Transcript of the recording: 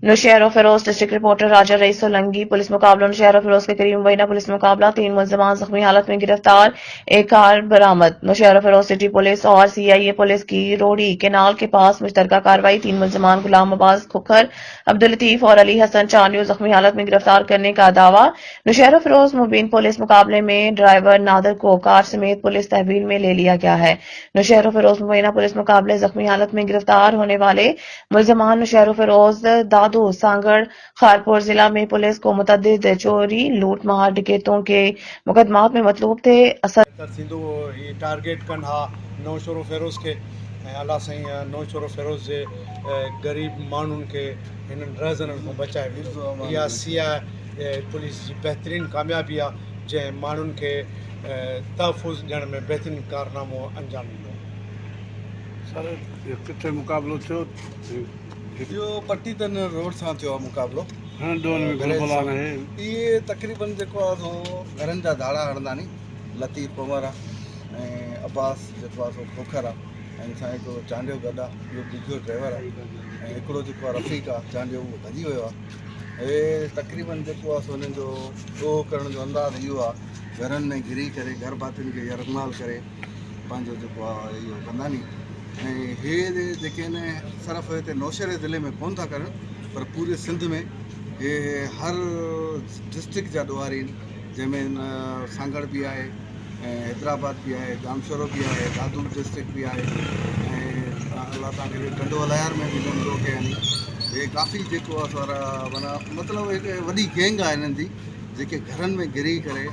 Nowshera Firoz district reporter राजा rice Solanki. Police मुकाबला नौशहरा फिरोज के करीब मुबैना पुलिस मुकाबला, 3 मुलजमान जख्मी हालत में गिरफ्तार, एक कार बरामद। नौशहरा फिरोज सिटी पुलिस और सीआईए पुलिस की रोड़ी केनाल के पास मुश्तरका कार्रवाई, 3 मुलजमान गुलाम अब्बास खुखर, अब्दुल लतीफ और अली हसन चांडियो जख्मी हालत में गिरफ्तार करने का दावा। नौशहरा फिरोज मुबीन पुलिस मुकाबले में ड्राइवर नादर को कार समेत पुलिस तहवील में ले लिया गया है। नौशहरा फिरोज मुबैना पुलिस मुकाबले जख्मी हालत में गिरफ्तार होने वाले मुलजमान नौशहरा फिरोज दादू सांगड़ खारपुर जिला में पुलिस को मुतअद्दिद चोरी लूट मार डकैतों के मुकदमात में मतलूब थे। ये टारगेट कन हा नौशहरो फिरोज के अला साईं नौशहरो फिरोज जे गरीब माण्हुनि खे हिननि ड्रग्सनि खां बचाए वियो। इहा सिया पुलिस जी बहितरीनु कामयाबी आहे जंहिं माण्हुनि खे तहफ़ुज़ ॾियण में बहितरीनु कारनामो अंजाम ॾिनो। सर किथे मुक़ाबिलो थियो? इहो पट्टीतन रोड सां थियो आहे मुक़ाबिलो। इहे तक़रीबन जेको आहे सो घरनि जा धाड़ा हणंदा नी, लतीफ़ उमर आहे ऐं अब्बास जेको आहे सो खोखर आहे, ऐं सां हिकिड़ो चांडियो गॾु आहे, ॿियो ॾिघो ड्राइवर आहे, ऐं हिकिड़ो जेको आहे रफ़ीक आहे चांडियो, उहो भॼी वियो आहे। हे तक़रीबन जेको आहे सो हुननि जो ॾोह करण जो अंदाज़ इहो आहे, घरनि में घिरी करे घर भातियुनि खे यरगमाल करे पंहिंजो जेको आहे इहो कंदा नी। ऐं हे जेके आहिनि सिर्फ़ु हिते नौशहरे ज़िले में कोन था करनि, पर पूरे सिंध में हे हर डिस्ट्रिक्ट जा ॾोहारी आहिनि, जंहिंमें सांगड़ बि आहे, ऐं हैदराबाद बि आहे, जामशोरो बि आहे, दादू डिस्ट्रिक्ट बि आहे, ऐं अलाह तव्हांखे गंडो अलायर में बि धंधो कया आहिनि। हे काफ़ी जेको आहे माना मतिलबु हिकु वॾी गैंग आहे हिननि जी, जेके घरनि में घिरी करे